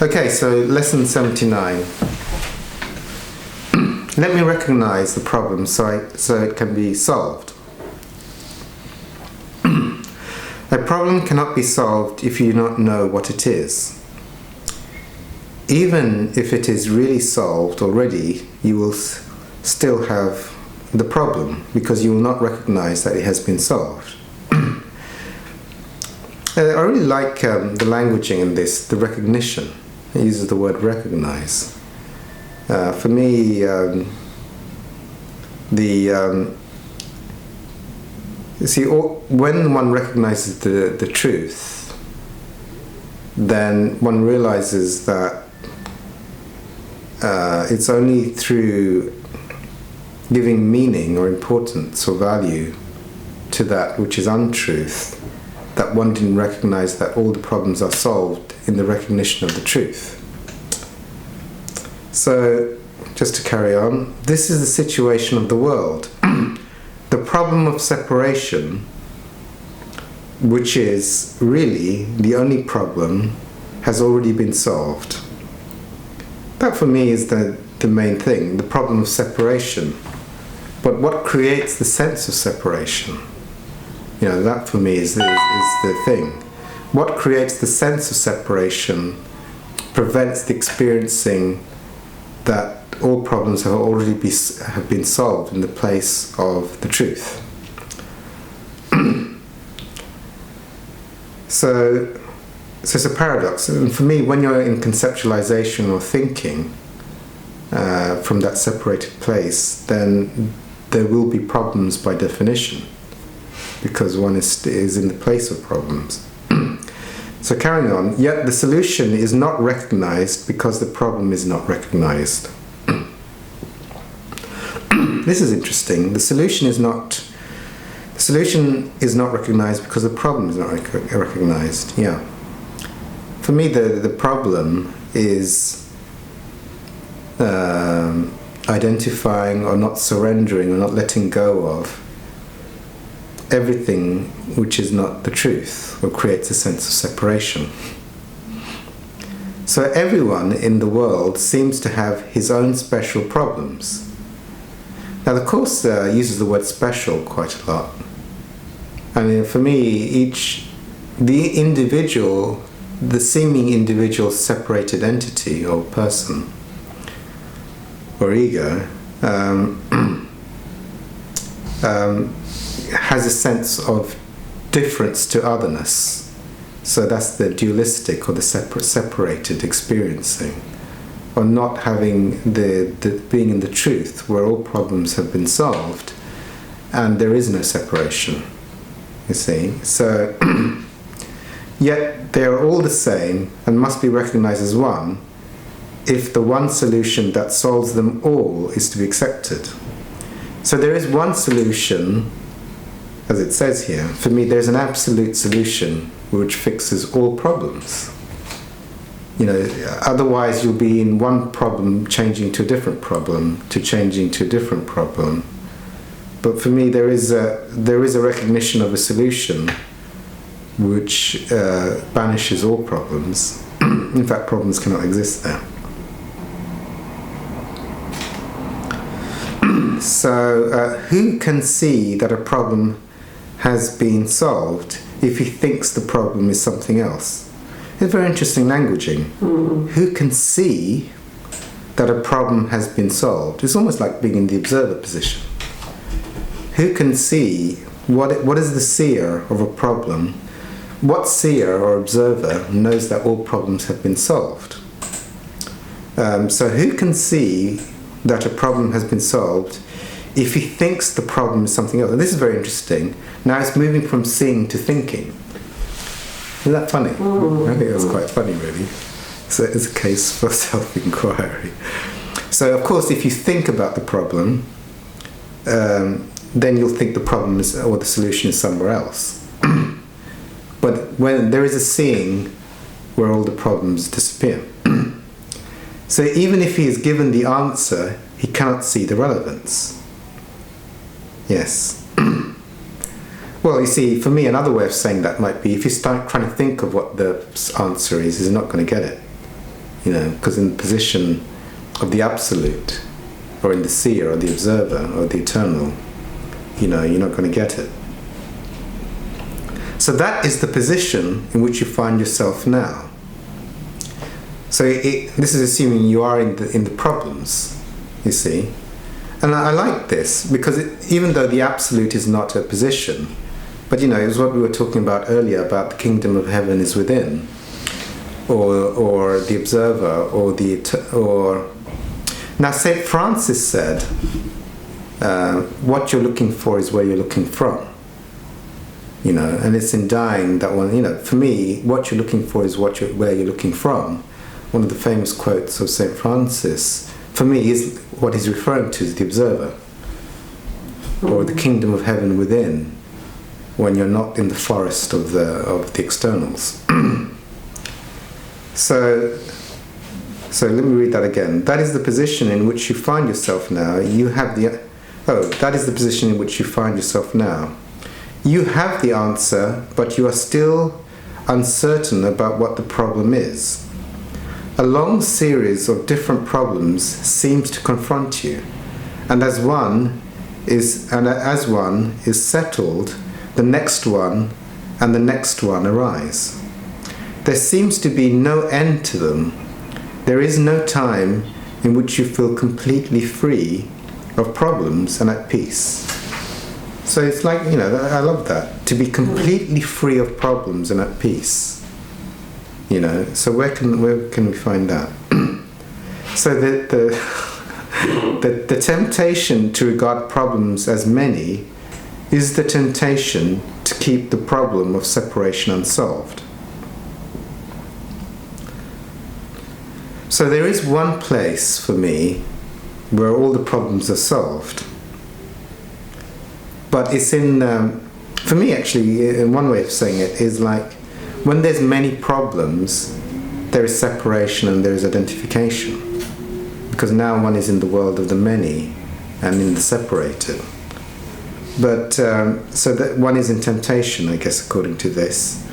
Okay, so lesson 79. Let me recognize the problem so it can be solved. A problem cannot be solved if you do not know what it is. Even if it is really solved already, you will still have the problem because you will not recognize that it has been solved. I really like the languaging in this, the recognition. It uses the word recognize. For me, you see, when one recognizes the truth, then one realizes that it's only through giving meaning or importance or value to that which is untruth that one didn't recognize that all the problems are solved in the recognition of the truth. So, just to carry on, this is the situation of the world. The problem of separation, which is really the only problem, has already been solved. That for me is the main thing, the problem of separation. But what creates the sense of separation? You know, that for me is the thing. What creates the sense of separation prevents the experiencing that all problems have already been solved in the place of the truth. So it's a paradox. And for me, when you're in conceptualization or thinking from that separated place, then there will be problems by definition, because one is in the place of problems. So carrying on, yet the solution is not recognized because the problem is not recognized. This is interesting. The solution is not recognized because the problem is not recognized. Yeah. For me, the problem is identifying or not surrendering or not letting go of everything which is not the truth or creates a sense of separation. So everyone in the world seems to have his own special problems. Now the Course uses the word special quite a lot. I mean, for me, the seeming individual separated entity or person or ego has a sense of difference to otherness. So that's the dualistic or the separated experiencing, or not having the being in the truth where all problems have been solved and there is no separation, you see. So yet they are all the same and must be recognized as one if the one solution that solves them all is to be accepted. So there is one solution, as it says here. For me, there's an absolute solution which fixes all problems. You know, otherwise you'll be in one problem changing to a different problem, to changing to a different problem. But for me, there is a recognition of a solution which banishes all problems. In fact, problems cannot exist there. So, who can see that a problem has been solved if he thinks the problem is something else? It's very interesting languaging. Who can see that a problem has been solved? It's almost like being in the observer position. Who can see, what is the seer of a problem? What seer or observer knows that all problems have been solved? So who can see that a problem has been solved if he thinks the problem is something else? And this is very interesting. Now it's moving from seeing to thinking. Isn't that funny? I think that's quite funny, really. So it's a case for self-inquiry. So of course, if you think about the problem, then you'll think the problem is, or the solution is somewhere else. But when there is a seeing where all the problems disappear. So even if he is given the answer, he cannot see the relevance. Yes. Well, you see, for me, another way of saying that might be if you start trying to think of what the answer is, he's not going to get it. because in the position of the absolute, or in the seer, or the observer, or the eternal, you're not going to get it. So that is the position in which you find yourself now. So this is assuming you are in the problems, you see. And I like this, because even though the absolute is not a position, but it was what we were talking about earlier, about the kingdom of heaven is within, or the observer, or now St. Francis said, what you're looking for is where you're looking from. And it's in dying that one, for me, what you're looking for is where you're looking from. One of the famous quotes of St. Francis, for me, is what he's referring to as the observer, or the kingdom of heaven within, when you're not in the forest of the externals. So let me read that again. That is the position in which you find yourself now. That is the position in which you find yourself now. You have the answer, but you are still uncertain about what the problem is. A long series of different problems seems to confront you, and as one is settled, the next one and the next one arise. There seems to be no end to them. There is no time in which you feel completely free of problems and at peace. So it's like, I love that, to be completely free of problems and at peace. So where can we find that? So the temptation to regard problems as many is the temptation to keep the problem of separation unsolved. So there is one place for me where all the problems are solved. But it's for me actually, in one way of saying it, is like when there's many problems, there is separation and there is identification. Because now one is in the world of the many and in the separated. But so that one is in temptation, I guess, according to this.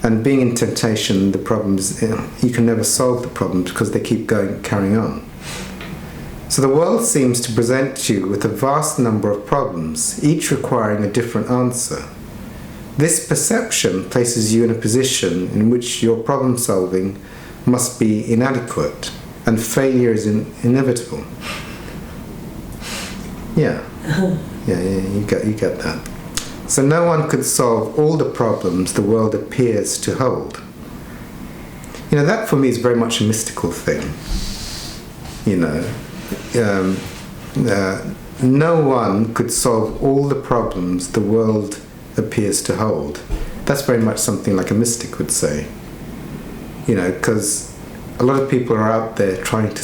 And being in temptation, the problems, you can never solve the problems because they keep carrying on. So the world seems to present you with a vast number of problems, each requiring a different answer. This perception places you in a position in which your problem solving must be inadequate and failure is inevitable. Yeah, you get that. So no one could solve all the problems the world appears to hold. That for me is very much a mystical thing. No one could solve all the problems the world appears to hold. That's very much something like a mystic would say. Because a lot of people are out there trying to,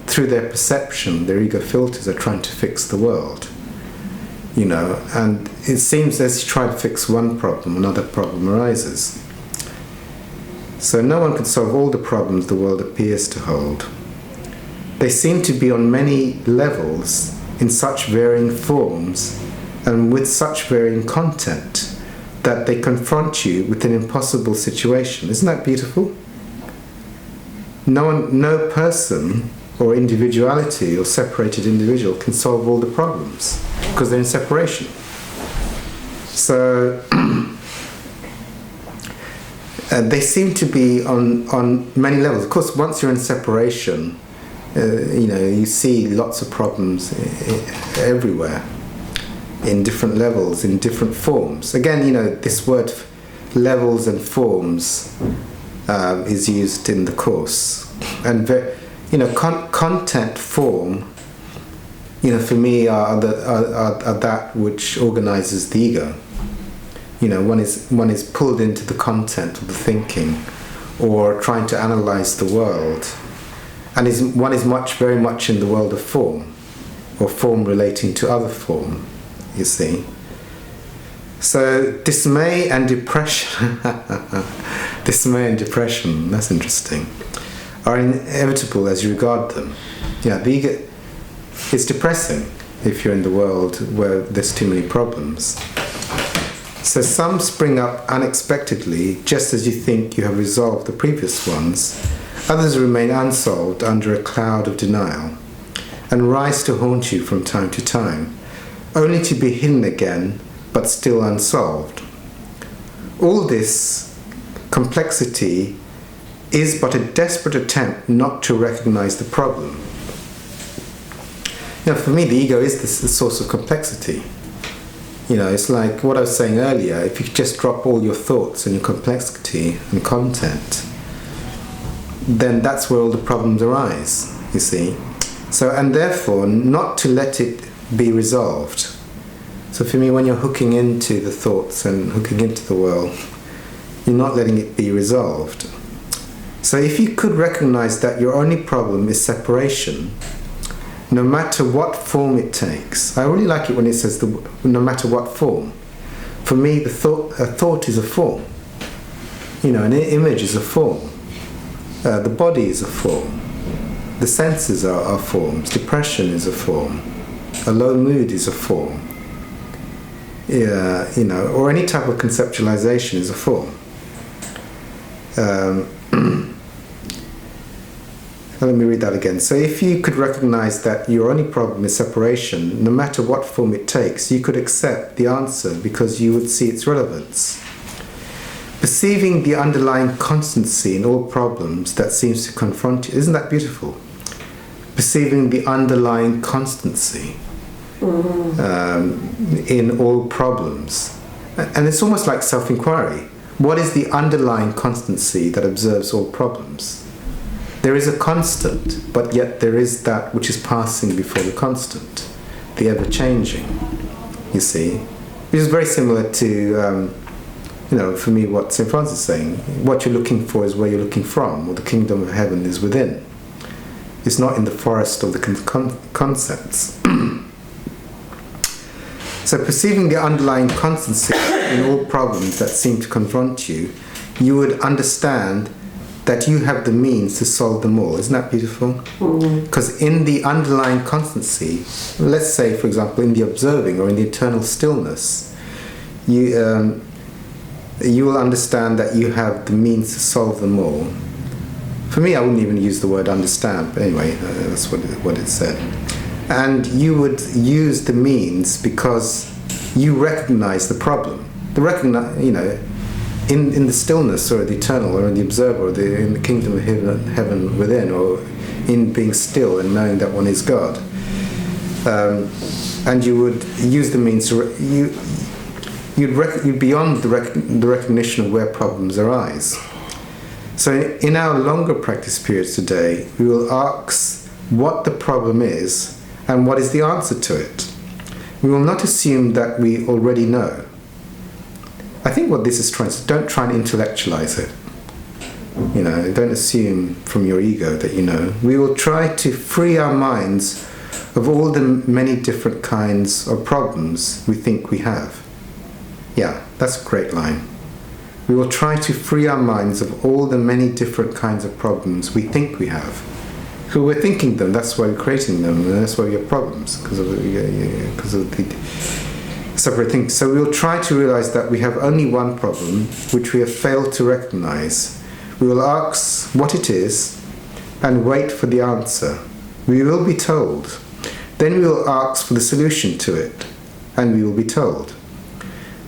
through their perception, their ego filters, are trying to fix the world. And it seems as you try to fix one problem, another problem arises. So no one can solve all the problems the world appears to hold. They seem to be on many levels, in such varying forms, and with such varying content, that they confront you with an impossible situation. Isn't that beautiful? No person or individuality or separated individual can solve all the problems because they're in separation. So they seem to be on many levels. Of course, once you're in separation, you see lots of problems everywhere, in different levels, in different forms. Again, this word levels and forms is used in the course. And content, form, for me are that which organizes the ego. One is pulled into the content of the thinking, or trying to analyze the world, and one is very much in the world of form, or form relating to other form. You see. So dismay and depression, that's interesting, are inevitable as you regard them. The ego, it's depressing if you're in the world where there's too many problems. So some spring up unexpectedly just as you think you have resolved the previous ones, Others remain unsolved under a cloud of denial and rise to haunt you from time to time, only to be hidden again, but still unsolved. All this complexity is but a desperate attempt not to recognize the problem. For me, the ego is the source of complexity. It's like what I was saying earlier. If you just drop all your thoughts and your complexity and content, then that's where all the problems arise, you see. So, and therefore, not to let it be resolved. So for me, when you're hooking into the thoughts and hooking into the world, you're not letting it be resolved. So if you could recognize that your only problem is separation, no matter what form it takes. I really like it when it says no matter what form. For me, a thought is a form. An image is a form. The body is a form. The senses are forms. Depression is a form. A low mood is a form. Or any type of conceptualization is a form. Let me read that again. So if you could recognize that your only problem is separation, no matter what form it takes, you could accept the answer because you would see its relevance. Perceiving the underlying constancy in all problems that seems to confront you. Isn't that beautiful? Perceiving the underlying constancy in all problems. And it's almost like self-inquiry. What is the underlying constancy that observes all problems? There is a constant, but yet there is that which is passing before the constant, the ever-changing, you see. Which is very similar to, for me, what St. Francis is saying. What you're looking for is where you're looking from, or the kingdom of heaven is within. It's not in the forest of the concepts. So perceiving the underlying constancy in all problems that seem to confront you, you would understand that you have the means to solve them all. Isn't that beautiful? Because in the underlying constancy, let's say, for example, in the observing or in the eternal stillness, you will understand that you have the means to solve them all. For me, I wouldn't even use the word understand, but anyway, that's what it said. And you would use the means because you recognize the problem. In the stillness or the eternal or in the observer or in the kingdom of heaven within, or in being still and knowing that one is God. And you would use the means to you'd beyond the recognition of where problems arise. So in our longer practice periods today, we will ask what the problem is and what is the answer to it. We will not assume that we already know. I think what this is trying to, don't try and intellectualize it. Don't assume from your ego that you know. We will try to free our minds of all the many different kinds of problems we think we have. Yeah, that's a great line. We will try to free our minds of all the many different kinds of problems we think we have. So we're thinking them, that's why we're creating them, and that's why we have problems, because of the separate things. So we'll try to realize that we have only one problem, which we have failed to recognize. We will ask what it is, and wait for the answer. We will be told. Then we will ask for the solution to it, and we will be told.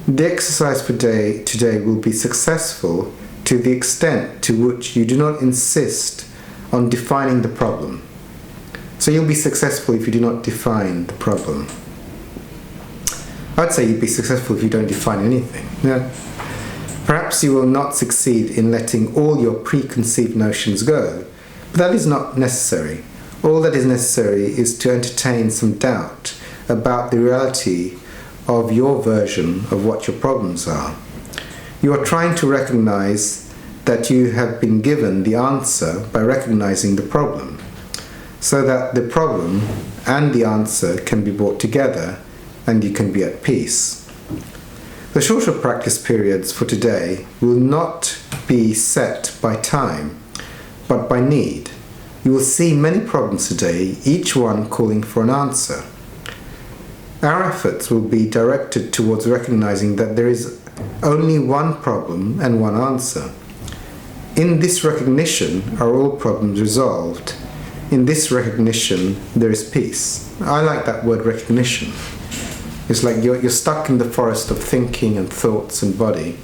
The exercise for today will be successful to the extent to which you do not insist on defining the problem. So you'll be successful if you do not define the problem. I'd say you'd be successful if you don't define anything. Yeah. Perhaps you will not succeed in letting all your preconceived notions go, but that is not necessary. All that is necessary is to entertain some doubt about the reality of your version of what your problems are. You are trying to recognize that you have been given the answer by recognizing the problem, so that the problem and the answer can be brought together and you can be at peace. The shorter practice periods for today will not be set by time, but by need. You will see many problems today, each one calling for an answer. Our efforts will be directed towards recognizing that there is only one problem and one answer. In this recognition are all problems resolved. In this recognition there is peace. I like that word recognition. It's like you're stuck in the forest of thinking and thoughts and body.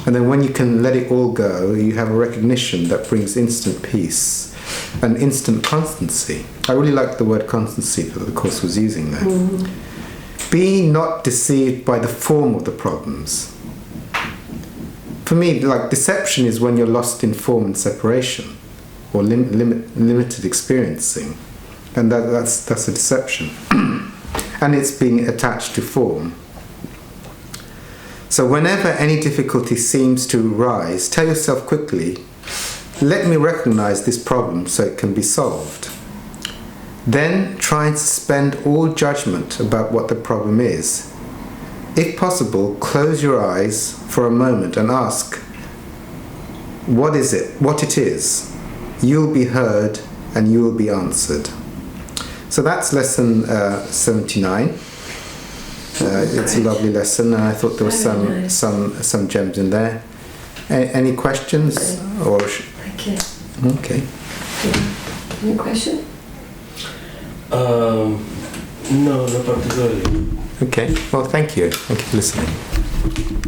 And then when you can let it all go, you have a recognition that brings instant peace and instant constancy. I really like the word constancy that the Course was using there. Be not deceived by the form of the problems. For me, like deception is when you're lost in form and separation, or limited experiencing, and that's a deception, and it's being attached to form. So whenever any difficulty seems to arise, tell yourself quickly, let me recognize this problem so it can be solved. Then try and suspend all judgment about what the problem is. If possible, close your eyes for a moment and ask, what is it? What it is? You'll be heard and you will be answered. So that's lesson 79. It's a lovely lesson, and I thought there was some gems in there. Any questions? Or Thank you. okay. Yeah. Any question? No, not particularly. Okay. Well, thank you. Thank you for listening.